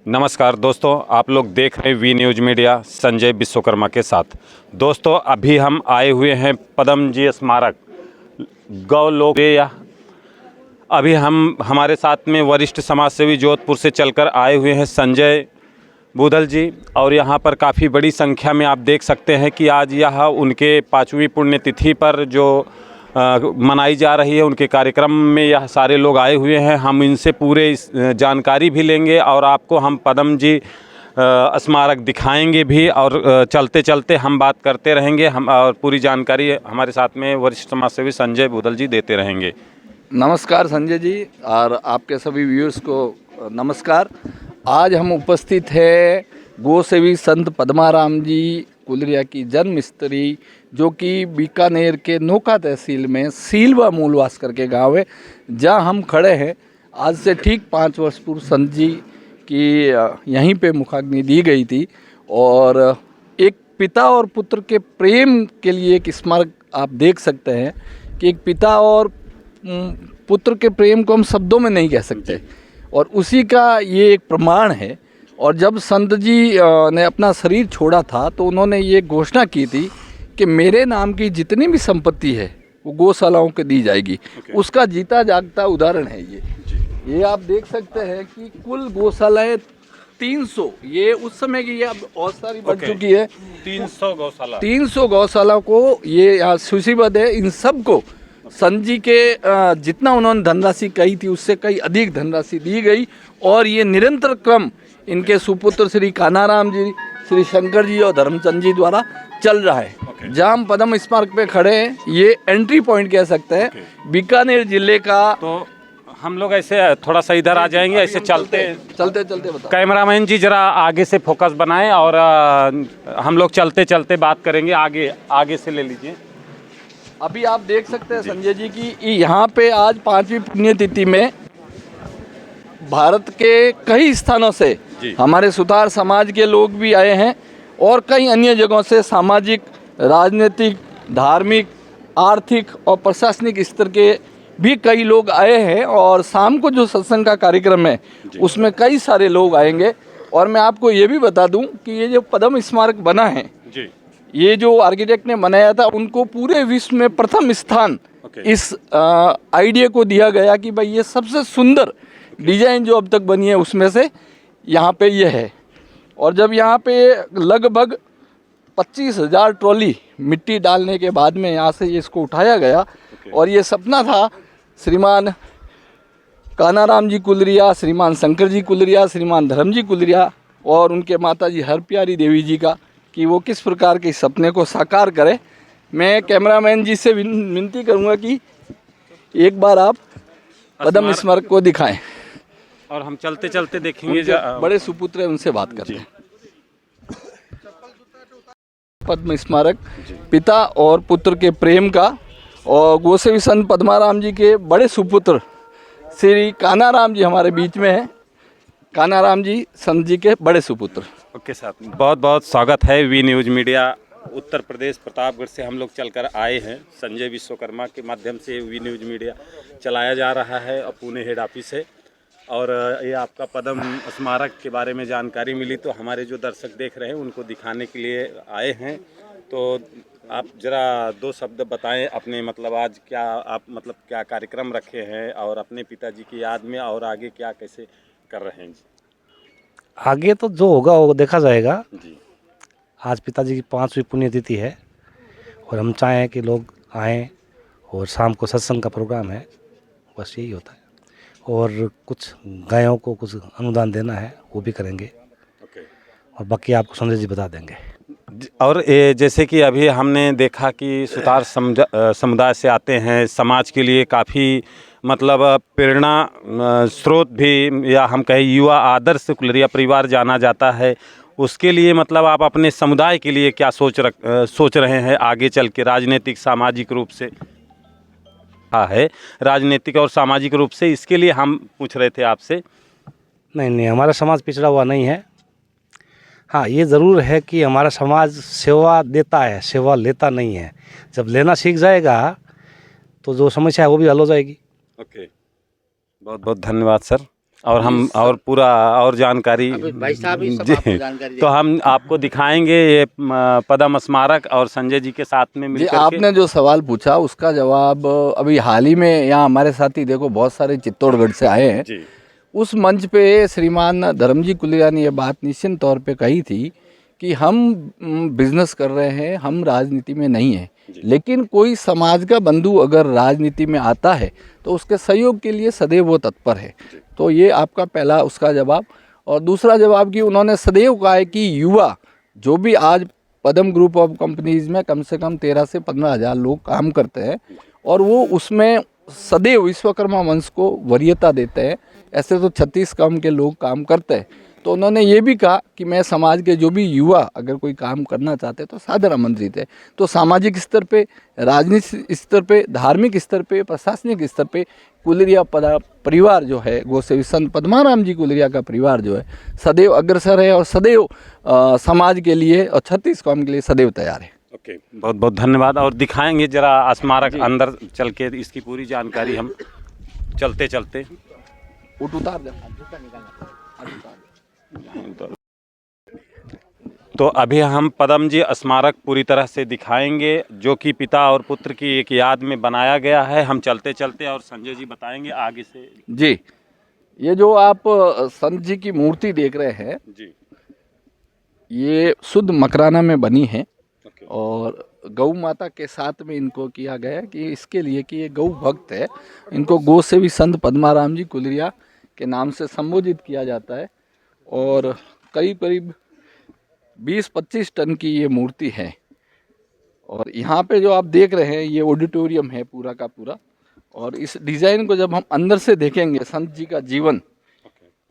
नमस्कार दोस्तों, आप लोग देख रहे हैं V news media Sanjay Vishwakarma के साथ। दोस्तों, अभी हम आए हुए हैं पद्म जी स्मारक गौ लोक या अभी हम हमारे साथ में वरिष्ठ समाजसेवी जोधपुर से चलकर आए हुए हैं संजय बूदल जी, और यहाँ पर काफ़ी बड़ी संख्या में आप देख सकते हैं कि आज यह उनके 5वीं पुण्यतिथि पर जो मनाई जा रही है, उनके कार्यक्रम में यह सारे लोग आए हुए हैं। हम इनसे पूरे जानकारी भी लेंगे और आपको हम पद्म जी स्मारक दिखाएंगे भी, और चलते चलते हम बात करते रहेंगे। हम और पूरी जानकारी हमारे साथ में वरिष्ठ समाजसेवी संजय बूदल जी देते रहेंगे। नमस्कार संजय जी और आपके सभी व्यूअर्स को नमस्कार। आज हम उपस्थित हैं गोसेवी संत पद्माराम जी कुलरिया की जन्मस्थली, जो कि बीकानेर के नोका तहसील में सीलवा मूलवास करके गांव है, जहां हम खड़े हैं। आज से ठीक 5 वर्ष पूर्व संत जी की यहीं पे मुखाग्नि दी गई थी, और एक पिता और पुत्र के प्रेम के लिए एक स्मारक आप देख सकते हैं कि एक पिता और पुत्र के प्रेम को हम शब्दों में नहीं कह सकते, और उसी का ये एक प्रमाण है। और जब संत जी ने अपना शरीर छोड़ा था तो उन्होंने ये घोषणा की थी कि मेरे नाम की जितनी भी संपत्ति है वो गौशालाओं को दी जाएगी। उसका जीता जागता उदाहरण है ये आप देख सकते हैं कि कुल गौशालाएं 300, ये उस समय की ये अब और सारी बढ़ चुकी है। 300 गौशाला को ये यहाँ सूचीबद्ध है। इन सब को संत जी के जितना उन्होंने धनराशि कही थी उससे कई अधिक धनराशि दी गई, और ये निरंतर क्रम इनके सुपुत्र श्री कानाराम जी, श्री शंकर जी और धर्मचंद जी द्वारा चल रहा है। जहाँ हम पद्म स्मारक पे खड़े हैं, ये एंट्री पॉइंट कह सकते हैं बीकानेर जिले का। तो हम लोग ऐसे थोड़ा सा इधर आ जाएंगे, ऐसे चलते बताओ। कैमरामैन जी जरा आगे से फोकस बनाएं, और हम लोग चलते चलते बात करेंगे। आगे से ले लीजिए। अभी आप देख सकते हैं संजय जी की यहाँ पे आज 5वीं पुण्यतिथि में भारत के कई स्थानों से हमारे सुतार समाज के लोग भी आए हैं, और कई अन्य जगहों से सामाजिक, राजनीतिक, धार्मिक, आर्थिक और प्रशासनिक स्तर के भी कई लोग आए हैं। और शाम को जो सत्संग का कार्यक्रम है उसमें कई सारे लोग आएंगे। और मैं आपको ये भी बता दूं कि ये जो पद्म स्मारक बना है, ये जो आर्किटेक्ट ने बनाया था, उनको पूरे विश्व में प्रथम स्थान इस आइडिया को दिया गया कि भाई ये सबसे सुंदर डिजाइन जो अब तक बनी है उसमें से यहाँ पे ये है। और जब यहाँ पे लगभग 25,000 ट्रॉली मिट्टी डालने के बाद में यहाँ से इसको उठाया गया, और ये सपना था श्रीमान कानाराम जी कुलरिया, श्रीमान शंकर जी कुलरिया, श्रीमान धर्म जी कुलरिया और उनके माता जी हरप्यारी देवी जी का, कि वो किस प्रकार के सपने को साकार करे। मैं कैमरामैन जी से विनती करूंगा कि एक बार आप पद्म स्मारक को दिखाएं, और हम चलते चलते देखेंगे। बड़े सुपुत्र हैं, उनसे बात करते हैं। पद्म स्मारक पिता और पुत्र के प्रेम का, और गोसेवी संत पद्माराम जी के बड़े सुपुत्र श्री कानाराम जी हमारे बीच में हैं। कानाराम जी संत जी के बड़े सुपुत्र। ओके साहब, बहुत बहुत स्वागत है V news media. Uttar Pradesh Pratapgarh से हम लोग चलकर आए हैं। संजय विश्वकर्मा के माध्यम से वी न्यूज़ मीडिया चलाया जा रहा है, और पुणे हेड ऑफिस है। और ये आपका पद्म स्मारक के बारे में जानकारी मिली, तो हमारे जो दर्शक देख रहे हैं उनको दिखाने के लिए आए हैं। तो आप जरा 2 शब्द बताएं अपने, मतलब आज क्या आप मतलब क्या कार्यक्रम रखे हैं, और अपने पिताजी की याद में, और आगे क्या कैसे कर रहे हैं जी? आगे तो जो होगा वो देखा जाएगा जी। आज पिताजी की 5वीं पुण्यतिथि है, और हम चाहें कि लोग आएँ, और शाम को सत्संग का प्रोग्राम है, बस यही होता है। और कुछ गायों को कुछ अनुदान देना है, वो भी करेंगे। और बाकी आपको संजय जी बता देंगे। और जैसे कि अभी हमने देखा कि सुतार समुदाय से आते हैं, समाज के लिए काफ़ी मतलब प्रेरणा स्रोत भी, या हम कहें युवा आदर्श कुलरिया परिवार जाना जाता है। उसके लिए मतलब आप अपने समुदाय के लिए क्या सोच रहे हैं आगे चल के, राजनीतिक सामाजिक रूप से? है राजनीतिक और सामाजिक रूप से, इसके लिए हम पूछ रहे थे आपसे। नहीं, हमारा समाज पिछड़ा हुआ नहीं है। हाँ, ये ज़रूर है कि हमारा समाज सेवा देता है, सेवा लेता नहीं है। जब लेना सीख जाएगा तो जो समस्या है वो भी हल हो जाएगी। ओके, बहुत बहुत धन्यवाद सर। और हम और पूरा और जानकारी भाई साहब ही सब जी, आपको जानकारी तो हम आपको दिखाएंगे ये पद्म स्मारक और संजय जी के साथ में जी मिलकर आपने जो सवाल पूछा उसका जवाब अभी हाल ही में यहाँ हमारे साथी देखो बहुत सारे चित्तौड़गढ़ से आए हैं। जी उस मंच पे श्रीमान धर्मजी कुलिया ने यह बात निश्चित तौर पे कही थी कि हम बिजनेस कर रहे हैं, हम राजनीति में नहीं हैं, लेकिन कोई समाज का बंधु अगर राजनीति में आता है तो उसके सहयोग के लिए सदैव वो तत्पर है। तो ये आपका पहला उसका जवाब। और दूसरा जवाब कि उन्होंने सदैव कहा है कि युवा जो भी आज पद्म ग्रुप ऑफ कंपनीज में कम से कम 13 से 15 हज़ार लोग काम करते हैं और वो उसमें सदैव विश्वकर्मा वंश को वरीयता देते हैं। ऐसे तो 36 काम के लोग काम करते हैं। तो उन्होंने ये भी कहा कि मैं समाज के जो भी युवा अगर कोई काम करना चाहते हैं तो सादर आमंत्रित है। तो सामाजिक स्तर पे, राजनीतिक स्तर पे, धार्मिक स्तर पे, प्रशासनिक स्तर पे कुलरिया परिवार जो है, गोसेवी संत पद्माराम जी कुलरिया का परिवार जो है सदैव अग्रसर है और सदैव समाज के लिए और 36 कौम के लिए सदैव तैयार है। ओके, बहुत बहुत धन्यवाद। और दिखाएंगे जरा स्मारक अंदर चल के इसकी पूरी जानकारी हम चलते चलते। उतार दे। तो अभी हम पद्म जी स्मारक पूरी तरह से दिखाएंगे जो कि पिता और पुत्र की एक याद में बनाया गया है। हम चलते चलते और संजय जी बताएंगे आगे से। जी, ये जो आप संत जी की मूर्ति देख रहे हैं जी, ये शुद्ध मकराना में बनी है ओके, और गौ माता के साथ में इनको किया गया है कि इसके लिए कि ये गौ भक्त है। इनको गौ सेवी संत पद्माराम जी कुलरिया के नाम से संबोधित किया जाता है और करीब 20-25 टन की ये मूर्ति है। और यहाँ पे जो आप देख रहे हैं ये ऑडिटोरियम है पूरा का पूरा। और इस डिज़ाइन को जब हम अंदर से देखेंगे, संत जी का जीवन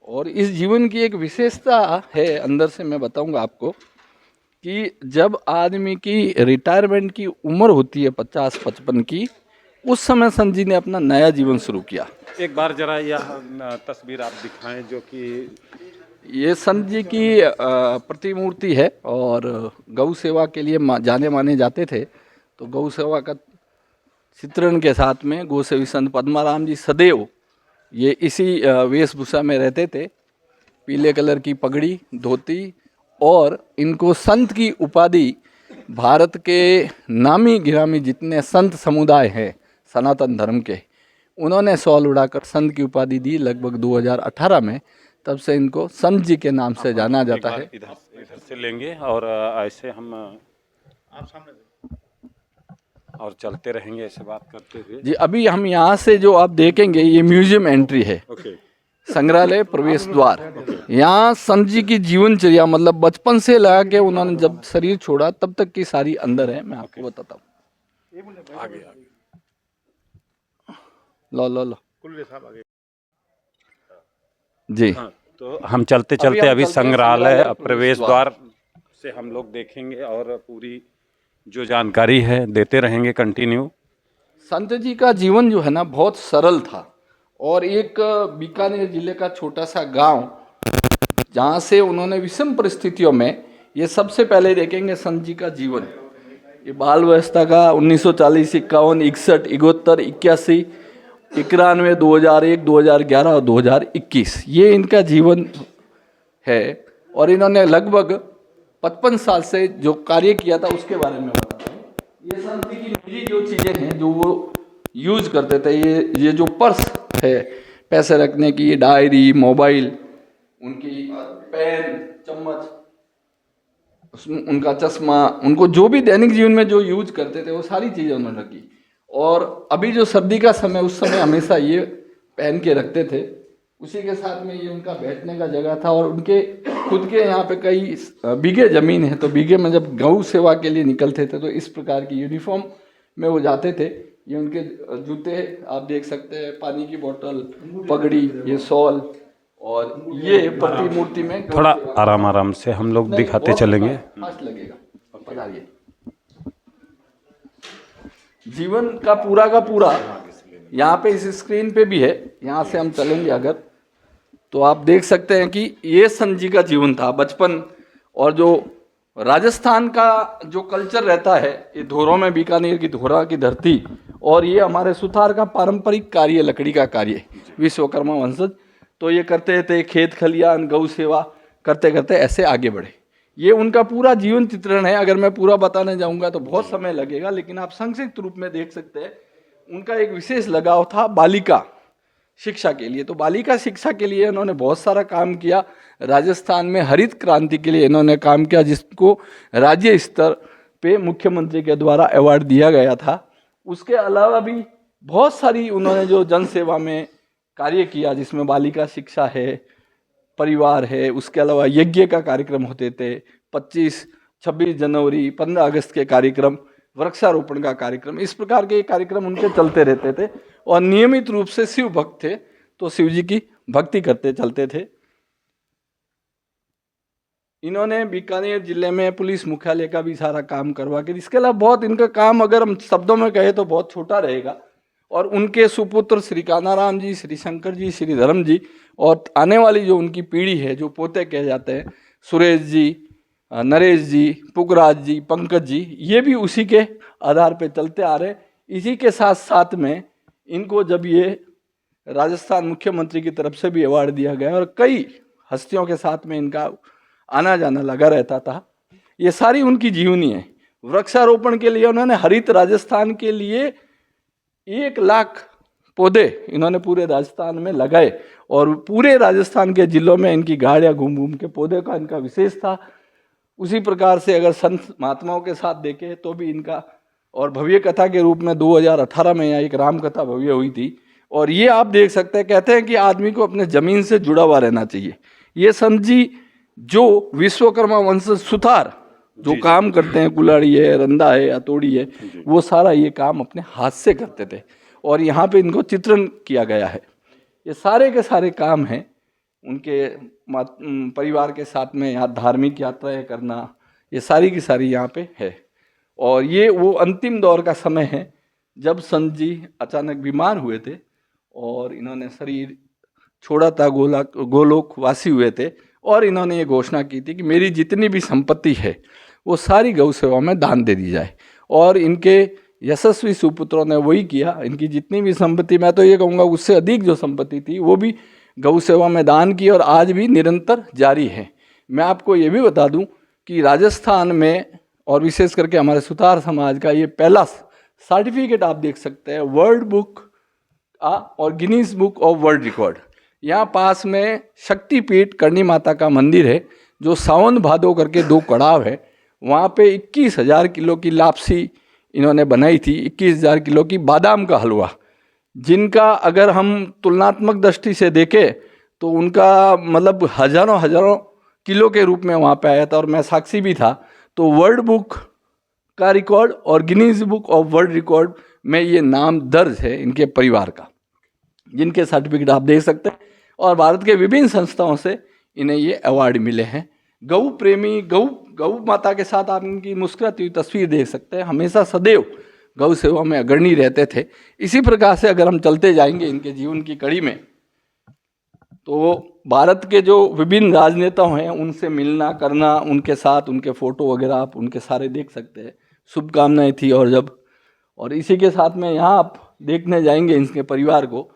और इस जीवन की एक विशेषता है अंदर से मैं बताऊंगा आपको कि जब आदमी की रिटायरमेंट की उम्र होती है 50-55 की, उस समय संत जी ने अपना नया जीवन शुरू किया। एक बार जरा यह तस्वीर आप दिखाएं जो कि ये संत जी की प्रतिमूर्ति है और गौ सेवा के लिए जाने माने जाते थे। तो गौ सेवा का चित्रण के साथ में गौ सेवी संत पद्माराम जी सदैव ये इसी वेशभूषा में रहते थे, पीले कलर की पगड़ी, धोती, और इनको संत की उपाधि भारत के नामी गिरामी जितने संत समुदाय हैं सनातन धर्म के, उन्होंने शॉल उड़ाकर संत की उपाधि दी लगभग 2018 में। तब से इनको संत जी के नाम से जाना जाता है। इधर से लेंगे और ऐसे हम आप सामने और चलते रहेंगे ऐसे बात करते हुए। जी, अभी हम यहाँ से जो आप देखेंगे ये म्यूजियम एंट्री है, ओके, संग्रहालय प्रवेश द्वार। यहाँ संत जी की जीवनचर्या मतलब बचपन से लगा के उन्होंने जब शरीर छोड़ा तब तक की सारी अंदर है, मैं आपको बताता हूँ। आगे लो जी। हाँ, तो हम चलते चलते अभी संग्रहालय प्रवेश द्वार से हम लोग देखेंगे और पूरी जो जानकारी है देते रहेंगे कंटिन्यू। संत जी का जीवन जो है ना बहुत सरल था और एक बीकानेर जिले का छोटा सा गांव जहाँ से उन्होंने विषम परिस्थितियों में, ये सबसे पहले देखेंगे संत जी का जीवन। ये बाल व्यवस्था का 1940, 51, 61, 71, 81, 91, 2001, 2011 और 2021 ये इनका जीवन है। और इन्होंने लगभग 55 साल से जो कार्य किया था उसके बारे में बताता हूँ। ये संत जी की निजी जो चीज़ें हैं जो वो यूज करते थे, ये जो पर्स है पैसे रखने की, ये डायरी, मोबाइल, उनकी पेन, चम्मच, उनका चश्मा, उनको जो भी दैनिक जीवन में जो यूज करते थे वो सारी चीज़ें उन्होंने रखी। और अभी जो सर्दी का समय, उस समय हमेशा ये पहन के रखते थे। उसी के साथ में ये उनका बैठने का जगह था और उनके खुद के यहाँ पे कई बीघे ज़मीन है, तो बीघे में जब गौ सेवा के लिए निकलते थे तो इस प्रकार की यूनिफॉर्म में वो जाते थे। ये उनके जूते आप देख सकते हैं, पानी की बोतल, पगड़ी, ये शॉल, और ये प्रतिमूर्ति में थोड़ा आराम से हम लोग दिखाते चलेंगे। फास्ट लगेगा, बताइए। जीवन का पूरा यहाँ पे इस स्क्रीन पे भी है, यहाँ से हम चलेंगे अगर तो आप देख सकते हैं कि ये संत जी का जीवन था, बचपन। और जो राजस्थान का जो कल्चर रहता है, ये धोरों में, बीकानेर की धोरा की धरती, और ये हमारे सुथार का पारंपरिक कार्य, लकड़ी का कार्य, विश्वकर्मा वंशज तो ये करते थे खेत खलियान गौ सेवा करते करते ऐसे आगे बढ़े। ये उनका पूरा जीवन चित्रण है। अगर मैं पूरा बताने जाऊंगा तो बहुत समय लगेगा, लेकिन आप संक्षिप्त रूप में देख सकते हैं। उनका एक विशेष लगाव था बालिका शिक्षा के लिए। तो बालिका शिक्षा के लिए इन्होंने बहुत सारा काम किया। राजस्थान में हरित क्रांति के लिए इन्होंने काम किया, जिसको राज्य स्तर पे मुख्यमंत्री के द्वारा अवार्ड दिया गया था। उसके अलावा भी बहुत सारी उन्होंने जो जन सेवा में कार्य किया, जिसमें बालिका शिक्षा है, परिवार है, उसके अलावा यज्ञ का कार्यक्रम होते थे, 25, 26 जनवरी, 15 अगस्त के कार्यक्रम, वृक्षारोपण का कार्यक्रम, इस प्रकार के कार्यक्रम उनके चलते रहते थे। और नियमित रूप से शिव भक्त थे, तो शिव जी की भक्ति करते चलते थे। इन्होंने बीकानेर जिले में पुलिस मुख्यालय का भी सारा काम करवा के, इसके अलावा बहुत इनका काम अगर हम शब्दों में कहें तो बहुत छोटा रहेगा। और उनके सुपुत्र श्री कानाराम जी, श्री शंकर जी, श्री धर्म जी, और आने वाली जो उनकी पीढ़ी है, जो पोते कहे जाते हैं, सुरेश जी, नरेश जी, पुगराज जी, पंकज जी, ये भी उसी के आधार पे चलते आ रहे। इसी के साथ साथ में इनको जब ये राजस्थान मुख्यमंत्री की तरफ से भी अवार्ड दिया गया और कई हस्तियों के साथ में इनका आना जाना लगा रहता था। ये सारी उनकी जीवनी है। वृक्षारोपण के लिए उन्होंने हरित राजस्थान के लिए 1 लाख पौधे इन्होंने पूरे राजस्थान में लगाए, और पूरे राजस्थान के जिलों में इनकी गाड़ियाँ घूम घूम के पौधे का इनका विशेष था। उसी प्रकार से अगर संत महात्माओं के साथ देखें तो भी इनका, और भव्य कथा के रूप में 2018 में यहाँ एक राम कथा भव्य हुई थी। और ये आप देख सकते हैं, कहते हैं कि आदमी को अपने जमीन से जुड़ा हुआ रहना चाहिए। ये संत जी जो विश्वकर्मा वंश सुथार जो काम करते हैं, कुल्हाड़ी है, रंदा है, हथौड़ी है, वो सारा ये काम अपने हाथ से करते थे। और यहाँ पे इनको चित्रण किया गया है। ये सारे के सारे काम हैं उनके परिवार के साथ में। यहाँ धार्मिक यात्राएं करना, ये सारी की सारी यहाँ पे है। और ये वो अंतिम दौर का समय है जब संत जी अचानक बीमार हुए थे और इन्होंने शरीर छोड़ा था, गोलोक वासी हुए थे। और इन्होंने ये घोषणा की थी कि मेरी जितनी भी संपत्ति है वो सारी गौ सेवा में दान दे दी जाए। और इनके यशस्वी सुपुत्रों ने वही किया। इनकी जितनी भी संपत्ति, मैं तो ये कहूँगा उससे अधिक जो संपत्ति थी, वो भी गौ सेवा में दान की, और आज भी निरंतर जारी है। मैं आपको ये भी बता दूं कि राजस्थान में और विशेष करके हमारे सुतार समाज का ये पहला सर्टिफिकेट आप देख सकते हैं, वर्ल्ड बुक और Guinness book of world record. यहाँ पास में शक्तिपीठ करणी माता का मंदिर है, जो सावन भादो करके 2 कड़ाव है। वहाँ पे 21,000 किलो की लापसी इन्होंने बनाई थी, 21,000 किलो की बादाम का हलवा, जिनका अगर हम तुलनात्मक दृष्टि से देखें तो उनका मतलब हजारों किलो के रूप में वहाँ पे आया था, और मैं साक्षी भी था। तो वर्ल्ड बुक का रिकॉर्ड और Guinness book of world record में ये नाम दर्ज है इनके परिवार का, जिनके सर्टिफिकेट आप देख सकते हैं। और भारत के विभिन्न संस्थाओं से इन्हें ये अवार्ड मिले हैं। गौ प्रेमी, गौ माता के साथ आप इनकी मुस्कुराती हुई तस्वीर देख सकते हैं। हमेशा सदैव गौ सेवा में अग्रणी रहते थे। इसी प्रकार से अगर हम चलते जाएंगे इनके जीवन की कड़ी में, तो भारत के जो विभिन्न राजनेता हैं उनसे मिलना करना, उनके साथ उनके फोटो वगैरह आप उनके सारे देख सकते हैं। शुभकामनाएं थी। और इसी के साथ में यहाँ आप देखने जाएंगे इनके परिवार को,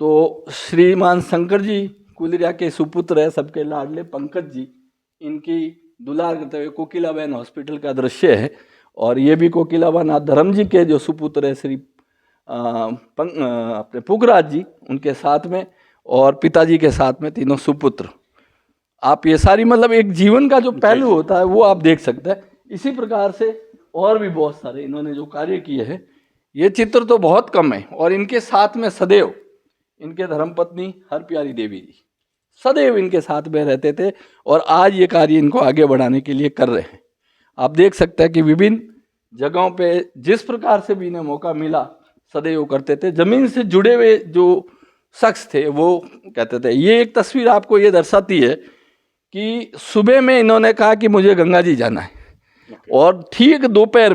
तो श्रीमान शंकर जी कुलरिया के सुपुत्र है, सबके लाडले पंकज जी, इनकी दुलार करते हुए कोकिलाबेन हॉस्पिटल का दृश्य है। और ये भी कोकिलाबेन धर्म जी के जो सुपुत्र है श्री अपने पुगराज जी, उनके साथ में, और पिताजी के साथ में तीनों सुपुत्र। आप ये सारी मतलब एक जीवन का जो पहलू होता है वो आप देख सकते हैं। इसी प्रकार से और भी बहुत सारे इन्होंने जो कार्य किए हैं, ये चित्र तो बहुत कम है। और इनके साथ में सदैव इनके धर्मपत्नी हर प्यारी देवी जी सदैव इनके साथ में रहते थे, और आज ये कार्य इनको आगे बढ़ाने के लिए कर रहे हैं। आप देख सकते हैं कि विभिन्न जगहों पे जिस प्रकार से भी इन्हें मौका मिला सदैव करते थे। जमीन से जुड़े हुए जो शख्स थे वो कहते थे। ये एक तस्वीर आपको ये दर्शाती है कि सुबह में इन्होंने कहा कि मुझे गंगा जी जाना है, और ठीक दोपहर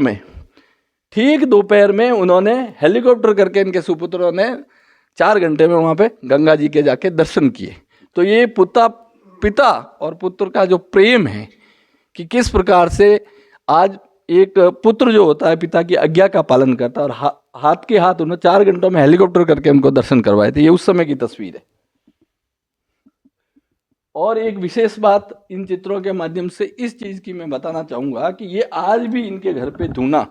में उन्होंने हेलीकॉप्टर करके इनके सुपुत्रों ने 4 घंटे में वहाँ पे गंगा जी के जाके दर्शन किए। तो ये पिता और पुत्र का जो प्रेम है कि किस प्रकार से आज एक पुत्र जो होता है पिता की आज्ञा का पालन करता है, और हाथ के हाथ उन्होंने 4 घंटों में हेलीकॉप्टर करके उनको दर्शन करवाए थे। ये उस समय की तस्वीर है। और एक विशेष बात इन चित्रों के माध्यम से इस चीज़ की मैं बताना चाहूँगा कि ये आज भी इनके घर पे धूना,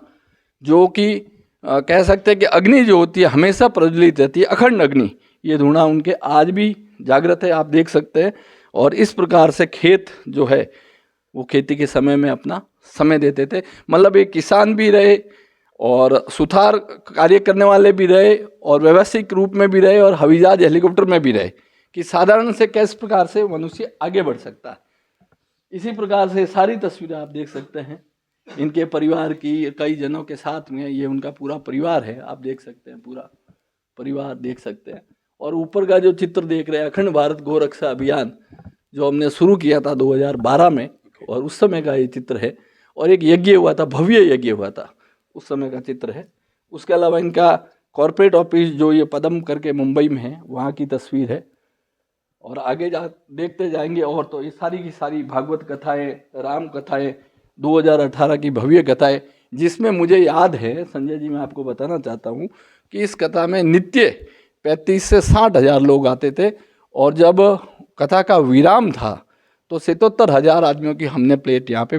जो कि कह सकते हैं कि अग्नि जो होती है हमेशा प्रज्वलित रहती है, अखंड अग्नि, ये धूना उनके आज भी जागृत है, आप देख सकते हैं। और इस प्रकार से खेत जो है वो खेती के समय में अपना समय देते थे। मतलब एक किसान भी रहे और सुथार कार्य करने वाले भी रहे और व्यवसायिक रूप में भी रहे और हवाई जहाज हेलीकॉप्टर में भी रहे, कि साधारण से किस प्रकार से मनुष्य आगे बढ़ सकता है। इसी प्रकार से सारी तस्वीरें आप देख सकते हैं इनके परिवार की, कई जनों के साथ में, ये उनका पूरा परिवार है, आप देख सकते हैं, पूरा परिवार देख सकते हैं। और ऊपर का जो चित्र देख रहे हैं, अखंड भारत गौरक्षा अभियान जो हमने शुरू किया था 2012 में, और उस समय का ये चित्र है। और एक यज्ञ हुआ था, भव्य यज्ञ हुआ था, उस समय का चित्र है। उसके अलावा इनका कॉरपोरेट ऑफिस जो ये पदम करके मुंबई में है, वहाँ की तस्वीर है। और आगे देखते जाएंगे और तो ये सारी की सारी भागवत कथाएं, राम कथाएं, 2018 की भव्य कथाएं, जिसमें मुझे याद है संजय जी, मैं आपको बताना चाहता हूँ कि इस कथा में नित्य 35 से 60 हज़ार लोग आते थे। और जब कथा का विराम था तो 77,000 आदमियों की हमने प्लेट यहाँ पे